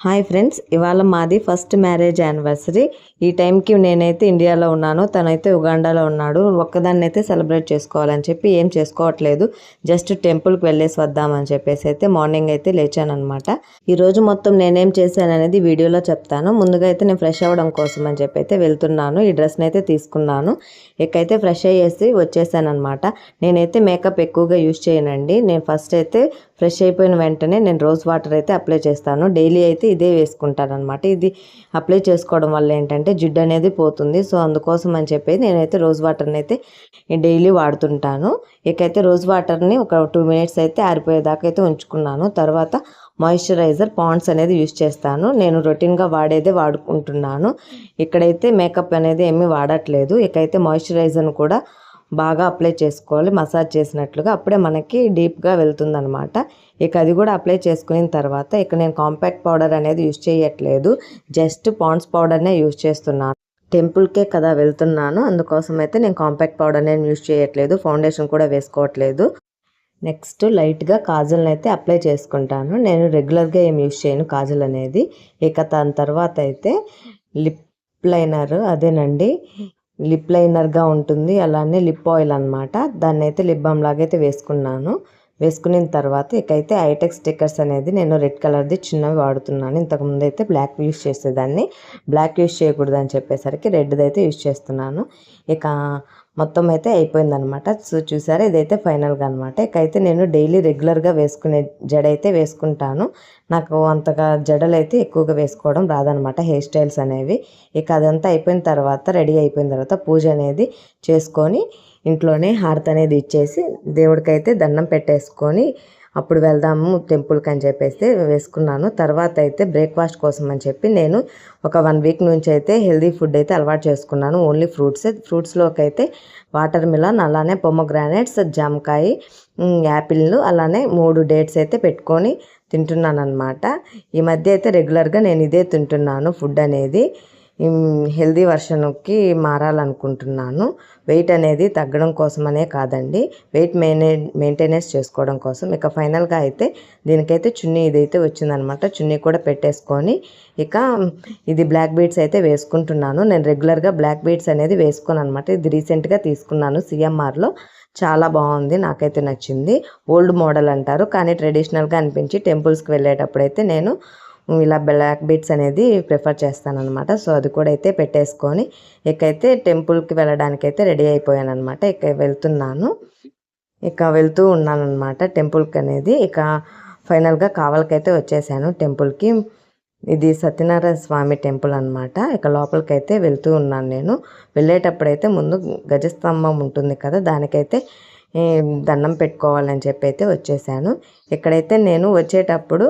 Hi friends, ఇవాళ మాది first marriage anniversary. ఈ టైంకి నేనైతే ఇండియాలో ఉన్నాను, తనైతే ఉగాండాలో ఉన్నాడు. ఒక్కదాన్ని అయితే సెలబ్రేట్ చేసుకోవాలని చెప్పి ఏం చేసుకోవట్లేదు, జస్ట్ టెంపుల్కి వెళ్ళేసి వద్దామని చెప్పేసి అయితే మార్నింగ్ అయితే లేచానమాట. ఈరోజు మొత్తం నేనేం చేశాను అనేది వీడియోలో చెప్తాను. ముందుగా అయితే నేను ఫ్రెష్ అవ్వడం కోసం అని చెప్పి అయితే వెళ్తున్నాను. ఈ డ్రెస్ని అయితే తీసుకున్నాను. ఇకైతే ఫ్రెష్ అయ్యేసి వచ్చేసాను అనమాట. నేనైతే మేకప్ ఎక్కువగా యూజ్ చేయనండి. నేను ఫస్ట్ అయితే ఫ్రెష్ అయిపోయిన వెంటనే నేను రోజ్ వాటర్ అయితే అప్లై చేస్తాను. డైలీ అయితే ఇదే వేసుకుంటాను అనమాట. ఇది అప్లై చేసుకోవడం వల్ల ఏంటంటే జిడ్డు అనేది పోతుంది. సో అందుకోసం అని చెప్పి నేనైతే రోజ్ వాటర్ని అయితే డైలీ వాడుతుంటాను. ఇకైతే రోజ్ వాటర్ని ఒక 2 మినిట్స్ అయితే ఆరిపోయేదాకా అయితే ఉంచుకున్నాను. తర్వాత మాయిశ్చరైజర్ పాండ్స్ అనేది యూజ్ చేస్తాను. నేను రొటీన్గా వాడేదే వాడుకుంటున్నాను. ఇక్కడైతే మేకప్ అనేది ఏమీ వాడట్లేదు. ఇకైతే మాయిశ్చరైజర్ను కూడా బాగా అప్లై చేసుకోవాలి, మసాజ్ చేసినట్లుగా, అప్పుడే మనకి డీప్గా వెళ్తుందనమాట. ఇక అది కూడా అప్లై చేసుకున్న తర్వాత ఇక నేను కాంపాక్ట్ పౌడర్ అనేది యూజ్ చేయట్లేదు, జస్ట్ పాండ్స్ పౌడర్నే యూజ్ చేస్తున్నాను. టెంపుల్కే కదా వెళ్తున్నాను, అందుకోసం అయితే నేను కాంపాక్ట్ పౌడర్ నేను యూజ్ చేయట్లేదు. ఫౌండేషన్ కూడా వేసుకోవట్లేదు. నెక్స్ట్ లైట్గా కాజల్ని అయితే అప్లై చేసుకుంటాను. నేను రెగ్యులర్గా ఏం యూజ్ చేయను కాజల్ అనేది. ఇక దాని తర్వాత అయితే లిప్ లైనర్, అదేనండి లిప్ లైనర్గా ఉంటుంది, అలానే లిప్ ఆయిల్ అనమాట. దాన్ని అయితే లిప్ బామ్ లాగైతే వేసుకున్నాను. వేసుకున్న తర్వాత ఇకైతే ఐటెక్స్ స్టిక్కర్స్ అనేది నేను రెడ్ కలర్ది చిన్నవి వాడుతున్నాను. ఇంతకుముందు అయితే బ్లాక్ యూజ్ చేసేదాన్ని, బ్లాక్ యూజ్ చేయకూడదు అని చెప్పేసరికి రెడ్ది అయితే యూజ్ చేస్తున్నాను. ఇక మొత్తం అయితే అయిపోయిందనమాట. సో చూసారా, ఇదైతే ఫైనల్గా అనమాట. ఇకైతే నేను డైలీ రెగ్యులర్గా వేసుకునే జడ అయితే వేసుకుంటాను. నాకు అంతగా జడలు అయితే ఎక్కువగా వేసుకోవడం రాదనమాట, హెయిర్ స్టైల్స్ అనేవి. ఇక అదంతా అయిపోయిన తర్వాత, రెడీ అయిపోయిన తర్వాత పూజ అనేది చేసుకొని ఇంట్లోనే హారతి అనేది ఇచ్చేసి దేవుడికైతే దండం పెట్టేసుకొని అప్పుడు వెళ్దాము టెంపుల్కి అని చెప్పేసి వేసుకున్నాను. తర్వాత అయితే బ్రేక్ఫాస్ట్ కోసం అని చెప్పి నేను ఒక 1 వీక్ నుంచి అయితే హెల్దీ ఫుడ్ అయితే అలవాటు చేసుకున్నాను. ఓన్లీ ఫ్రూట్స్లోకి అయితే వాటర్ మిలన్, అలానే పొమోగ్రానైట్స్, జామకాయ, యాపిల్లు, అలానే 3 డేట్స్ అయితే పెట్టుకొని తింటున్నాను అనమాట. ఈ మధ్య అయితే రెగ్యులర్గా నేను ఇదే తింటున్నాను ఫుడ్ అనేది. హెల్దీ వర్షన్కి మారాలనుకుంటున్నాను. వెయిట్ అనేది తగ్గడం కోసమనే కాదండి, వెయిట్ మెయింటెనెన్స్ చేసుకోవడం కోసం. ఇక ఫైనల్గా అయితే దీనికైతే చున్నీ ఇదైతే వచ్చిందనమాట. చున్నీ కూడా పెట్టేసుకొని ఇక ఇది బ్లాక్ బీడ్స్ అయితే వేసుకుంటున్నాను. నేను రెగ్యులర్గా బ్లాక్ బీడ్స్ అనేది వేసుకోను అనమాట. ఇది రీసెంట్గా తీసుకున్నాను సిఎంఆర్లో. చాలా బాగుంది, నాకైతే నచ్చింది. ఓల్డ్ మోడల్ అంటారు, కానీ ట్రెడిషనల్గా అనిపించి టెంపుల్స్కి వెళ్ళేటప్పుడు అయితే నేను ఇలా బ్లాక్ బీడ్స్ అనేది ప్రిఫర్ చేస్తానన్నమాట. సో అది కూడా అయితే పెట్టేసుకొని ఇకైతే టెంపుల్కి వెళ్ళడానికి అయితే రెడీ అయిపోయాను అనమాట. ఇక వెళ్తున్నాను, ఇక వెళ్తూ ఉన్నాను అనమాట టెంపుల్కి అనేది. ఇక ఫైనల్గా కావలికైతే వచ్చేసాను టెంపుల్కి. ఇది సత్యనారాయణ స్వామి టెంపుల్ అనమాట. ఇక లోపలికైతే వెళ్తూ ఉన్నాను. నేను వెళ్ళేటప్పుడైతే ముందు గజస్తంభం ఉంటుంది కదా, దానికైతే దండం పెట్టుకోవాలని చెప్పి అయితే వచ్చేసాను. ఇక్కడైతే నేను వచ్చేటప్పుడు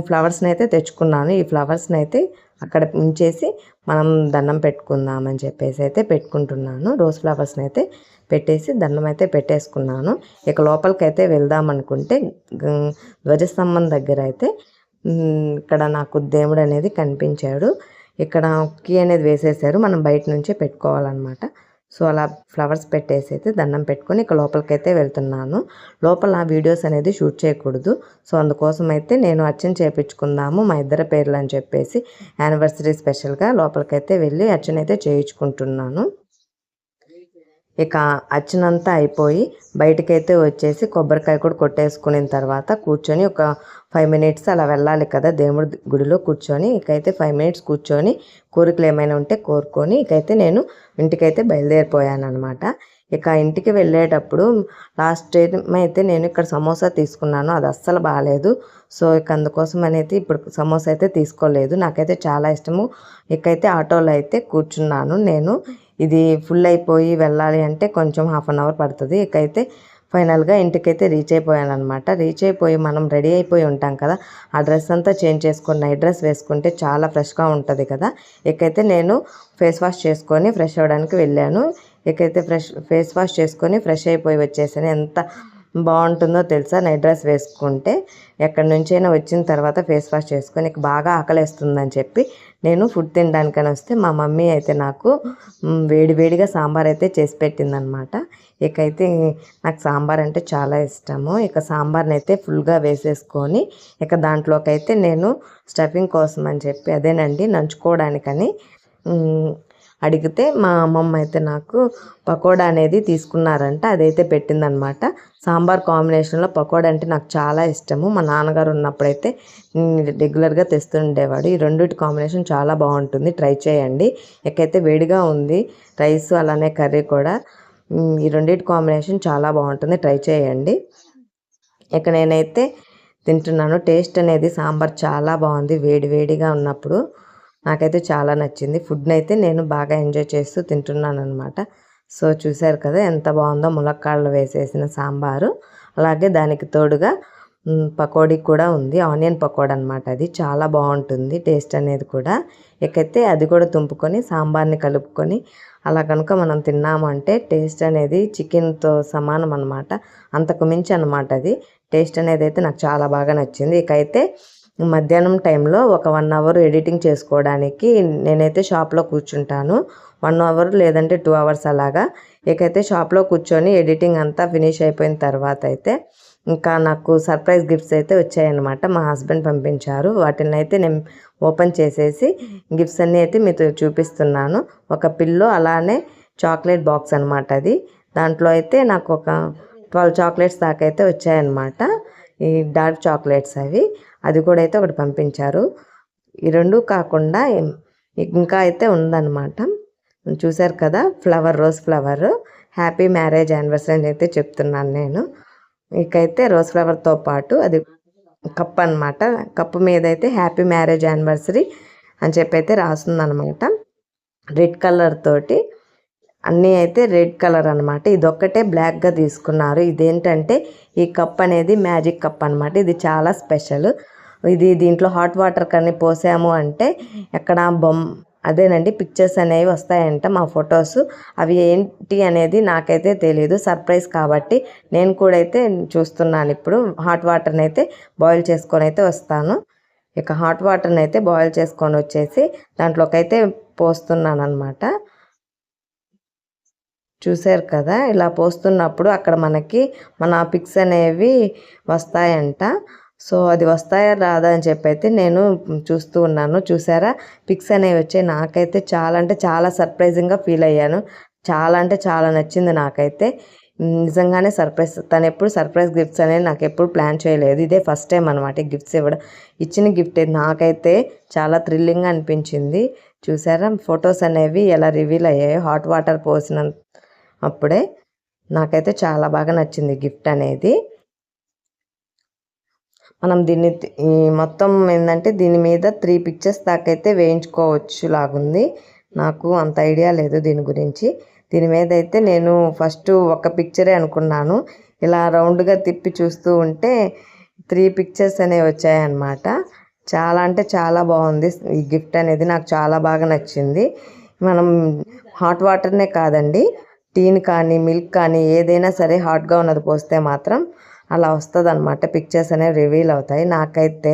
ఫ్లవర్స్ని అయితే తెచ్చుకున్నాను. ఈ ఫ్లవర్స్ని అయితే అక్కడ ఉంచేసి మనం దండం పెట్టుకుందామని చెప్పేసి అయితే పెట్టుకుంటున్నాను. రోజ్ ఫ్లవర్స్ని అయితే పెట్టేసి దండం అయితే పెట్టేసుకున్నాను. ఇక లోపలికైతే వెళ్దాం అనుకుంటే ధ్వజస్తంభం దగ్గర అయితే ఇక్కడ నాకు దేవుడు అనేది కనిపించాడు. ఇక్కడ కీ అనేది వేసేసారు, మనం బయట నుంచే పెట్టుకోవాలన్నమాట. సో అలా ఫ్లవర్స్ పెట్టేసి అయితే దండం పెట్టుకొని ఇక లోపలికైతే వెళ్తున్నాను. లోపల వీడియోస్ అనేది షూట్ చేయకూడదు, సో అందుకోసం అయితే నేను అర్చన చేయించుకుందాము మా ఇద్దరి పేర్లు అని చెప్పేసి యానివర్సరీ స్పెషల్గా లోపలికైతే వెళ్ళి అర్చన అయితే చేయించుకుంటున్నాను. ఇక అర్చనంతా అయిపోయి బయటకైతే వచ్చేసి కొబ్బరికాయ కూడా కొట్టేసుకున్న తర్వాత కూర్చొని ఒక 5 మినిట్స్ అలా వెళ్ళాలి కదా దేవుడి గుడిలో కూర్చొని. ఇకైతే 5 మినిట్స్ కూర్చొని కోరికలు ఏమైనా ఉంటే కోరుకొని ఇకైతే నేను ఇంటికైతే బయలుదేరిపోయాను అనమాట. ఇక ఇంటికి వెళ్ళేటప్పుడు లాస్ట్ టైం అయితే నేను ఇక్కడ సమోసా తీసుకున్నాను, అది అస్సలు బాగాలేదు. సో ఇక అందుకోసం అనేది ఇప్పుడు సమోసా అయితే తీసుకోలేదు, నాకైతే చాలా ఇష్టము. ఇకైతే ఆటోలో అయితే కూర్చున్నాను నేను. ఇది ఫుల్ అయిపోయి వెళ్ళాలి అంటే కొంచెం 1/2 అవర్ పడుతుంది. ఇకైతే ఫైనల్గా ఇంటికైతే రీచ్ అయిపోయాను అనమాట. రీచ్ అయిపోయి మనం రెడీ అయిపోయి ఉంటాం కదా, ఆ డ్రెస్ అంతా చేంజ్ చేసుకొని నైట్ డ్రెస్ వేసుకుంటే చాలా ఫ్రెష్గా ఉంటుంది కదా. ఇకైతే నేను ఫేస్ వాష్ చేసుకొని ఫ్రెష్ అవ్వడానికి వెళ్ళాను. ఇకైతే ఫేస్ వాష్ చేసుకొని ఫ్రెష్ అయిపోయి వచ్చేసాను. ఎంత బాగుంటుందో తెలుసా నైట్ డ్రెస్ వేసుకుంటే. ఎక్కడి నుంచైనా వచ్చిన తర్వాత ఫేస్ వాష్ చేసుకొని ఇక బాగా ఆకలిస్తుందని చెప్పి నేను ఫుడ్ తినడానికని వస్తే మా మమ్మీ అయితే నాకు వేడివేడిగా సాంబార్ అయితే చేసి పెట్టిందనమాట. ఇకైతే నాకు సాంబార్ అంటే చాలా ఇష్టము. ఇక సాంబార్ని అయితే ఫుల్గా వేసేసుకొని ఇక దాంట్లోకి అయితే నేను స్టఫింగ్ కోసం అని చెప్పి అదేనండి నంచుకోవడానికని అడిగితే మా అమ్మమ్మ అయితే నాకు పకోడా అనేది తీసుకున్నారంట, అదైతే పెట్టిందనమాట. సాంబార్ కాంబినేషన్లో పకోడా అంటే నాకు చాలా ఇష్టము. మా నాన్నగారు ఉన్నప్పుడైతే రెగ్యులర్గా తెస్తుండేవాడు. ఈ రెండింటి కాంబినేషన్ చాలా బాగుంటుంది, ట్రై చేయండి. ఎక్కడైతే వేడిగా ఉంది రైస్ అలానే కర్రీ కూడా, ఈ రెండింటి కాంబినేషన్ చాలా బాగుంటుంది, ట్రై చేయండి. ఇక నేనైతే తింటున్నాను. టేస్ట్ అనేది సాంబార్ చాలా బాగుంది వేడివేడిగా ఉన్నప్పుడు. నాకైతే చాలా నచ్చింది. ఫుడ్ని అయితే నేను బాగా ఎంజాయ్ చేస్తూ తింటున్నాను అనమాట. సో చూశారు కదా ఎంత బాగుందో, ములక్కాడలు వేసేసిన సాంబారు, అలాగే దానికి తోడుగా పకోడీ కూడా ఉంది, ఆనియన్ పకోడా అనమాట. అది చాలా బాగుంటుంది టేస్ట్ అనేది కూడా. ఇకైతే అది కూడా తుంపుకొని సాంబార్ని కలుపుకొని అలా కనుక మనం తిన్నామంటే టేస్ట్ అనేది చికెన్తో సమానం అనమాట, అంతకు మించి అనమాట. అది టేస్ట్ అనేది అయితే నాకు చాలా బాగా నచ్చింది. ఇకైతే మధ్యాహ్నం టైంలో ఒక 1 అవర్ ఎడిటింగ్ చేసుకోవడానికి నేనైతే షాప్లో కూర్చుంటాను. 1 అవర్ లేదంటే 2 అవర్స్ అలాగా. ఇకైతే షాప్లో కూర్చొని ఎడిటింగ్ అంతా ఫినిష్ అయిపోయిన తర్వాత అయితే ఇంకా నాకు సర్ప్రైజ్ గిఫ్ట్స్ అయితే వచ్చాయన్నమాట. మా హస్బెండ్ పంపించారు. వాటిని అయితే నేను ఓపెన్ చేసేసి గిఫ్ట్స్ అన్నీ అయితే మీతో చూపిస్తున్నాను. ఒక పిల్లో అలానే చాక్లెట్ బాక్స్ అనమాట అది. దాంట్లో అయితే నాకు ఒక 12 చాక్లెట్స్ దాకా అయితే వచ్చాయన్నమాట. ఈ డార్క్ చాక్లెట్స్ అవి, అది కూడా అయితే ఒకటి పంపించారు. ఈ రెండు కాకుండా ఇంకా అయితే ఉందన్నమాట. చూశారు కదా rose flower happy marriage anniversary అని అయితే చెప్తున్నాను నేను. ఇకైతే రోజ్ ఫ్లవర్తో పాటు అది కప్ అనమాట. కప్పు మీద అయితే హ్యాపీ మ్యారేజ్ యానివర్సరీ అని చెప్పి అయితే రాస్తుందన్నమాట. రెడ్ కలర్ తోటి అన్నీ అయితే రెడ్ కలర్ అనమాట. ఇదొక్కటే బ్లాక్గా తీసుకున్నారు. ఇదేంటంటే ఈ కప్ అనేది మ్యాజిక్ కప్ అనమాట. ఇది చాలా స్పెషల్. దీంట్లో హాట్ వాటర్ కానీ పోసాము అంటే ఎక్కడ అదేనండి పిక్చర్స్ అనేవి వస్తాయంట, మా ఫొటోస్. అవి ఏంటి అనేది నాకైతే తెలియదు, సర్ప్రైజ్ కాబట్టి నేను కూడా అయితే చూస్తున్నాను. ఇప్పుడు హాట్ వాటర్ని అయితే బాయిల్ చేసుకొని అయితే వస్తాను. ఇక హాట్ వాటర్ని అయితే బాయిల్ చేసుకొని వచ్చేసి దాంట్లోకి అయితే పోస్తున్నాను అనమాట. చూశారు కదా, ఇలా పోస్తున్నప్పుడు అక్కడ మనకి మన పిక్స్ అనేవి వస్తాయంట. సో అది వస్తాయా రాదా అని చెప్పి అయితే నేను చూస్తూ ఉన్నాను. చూసారా పిక్స్ అనేవి వచ్చాయి. నాకైతే చాలా అంటే చాలా సర్ప్రైజింగ్గా ఫీల్ అయ్యాను. చాలా అంటే చాలా నచ్చింది నాకైతే. నిజంగానే సర్ప్రైజ్. తను ఎప్పుడు సర్ప్రైజ్ గిఫ్ట్స్ అనేది నాకు ఎప్పుడు ప్లాన్ చేయలేదు. ఇదే ఫస్ట్ టైం అనమాట గిఫ్ట్స్ ఇవ్వడం. ఇచ్చిన గిఫ్ట్ నాకైతే చాలా థ్రిల్లింగ్గా అనిపించింది. చూసారా ఫొటోస్ అనేవి ఎలా రివీల్ అయ్యాయో హాట్ వాటర్ పోసిన అప్పుడే. నాకైతే చాలా బాగా నచ్చింది గిఫ్ట్ అనేది. మనం దీన్ని మొత్తం ఏంటంటే దీని మీద 3 పిక్చర్స్ దాకా అయితే వేయించుకోవచ్చు లాగుంది. నాకు అంత ఐడియా లేదు దీని గురించి. దీని మీద అయితే నేను ఫస్ట్ ఒక పిక్చరే అనుకున్నాను. ఇలా రౌండ్గా తిప్పి చూస్తూ ఉంటే 3 పిక్చర్స్ అనేవి వచ్చాయన్నమాట. చాలా అంటే చాలా బాగుంది ఈ గిఫ్ట్ అనేది. నాకు చాలా బాగా నచ్చింది. మనం హాట్ వాటర్నే కాదండి, టీని కానీ మిల్క్ కానీ ఏదైనా సరే హాట్గా ఉన్నది పోస్తే మాత్రం అలా వస్తుంది అనమాట, పిక్చర్స్ అనేవి రివీల్ అవుతాయి. నాకైతే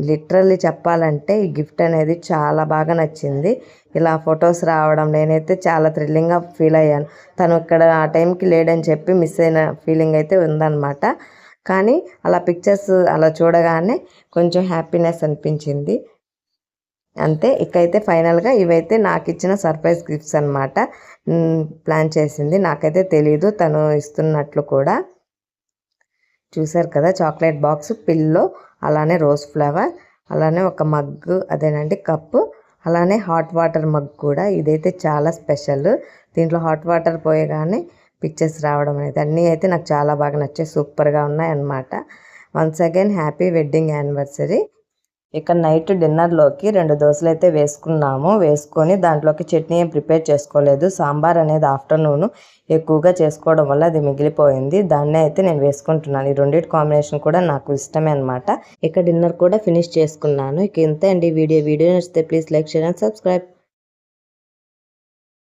లిటరల్లీ చెప్పాలంటే ఈ గిఫ్ట్ అనేది చాలా బాగా నచ్చింది. ఇలా ఫొటోస్ రావడం నేనైతే చాలా థ్రిల్లింగ్గా ఫీల్ అయ్యాను. తను ఇక్కడ ఆ టైంకి లేడని చెప్పి మిస్ అయిన ఫీలింగ్ అయితే ఉందన్నమాట. కానీ అలా పిక్చర్స్ అలా చూడగానే కొంచెం హ్యాపీనెస్ అనిపించింది అంతే. ఇకైతే ఫైనల్గా ఇవైతే నాకు ఇచ్చిన సర్ప్రైజ్ గిఫ్ట్స్ అనమాట. ప్లాన్ చేసింది నాకైతే తెలీదు తను ఇస్తున్నట్లు కూడా. చూసారు కదా చాక్లెట్ బాక్స్, పిల్లో, అలానే రోజ్ ఫ్లవర్, అలానే ఒక మగ్గు అదేనండి కప్పు, అలానే హాట్ వాటర్ మగ్ కూడా. ఇదైతే చాలా స్పెషల్. దీంట్లో హాట్ వాటర్ పోయగానే పిక్చర్స్ రావడం అనేది అన్నీ అయితే నాకు చాలా బాగా నచ్చాయి, సూపర్గా ఉన్నాయి అన్నమాట. Once again happy wedding anniversary. ఇక నైట్ డిన్నర్లోకి 2 దోశలు అయితే వేసుకొని దాంట్లోకి చట్నీ ఏం ప్రిపేర్ చేసుకోలేదు. సాంబార్ అనేది ఆఫ్టర్నూన్ ఎక్కువగా చేసుకోవడం వల్ల అది మిగిలిపోయింది. దాన్నే అయితే నేను వేసుకుంటున్నాను. ఈ రెండింటి కాంబినేషన్ కూడా నాకు ఇష్టమే అనమాట. ఇక డిన్నర్ కూడా ఫినిష్ చేసుకున్నాను. ఇక ఇంతే అండి వీడియో నచ్చితే please like, share and subscribe.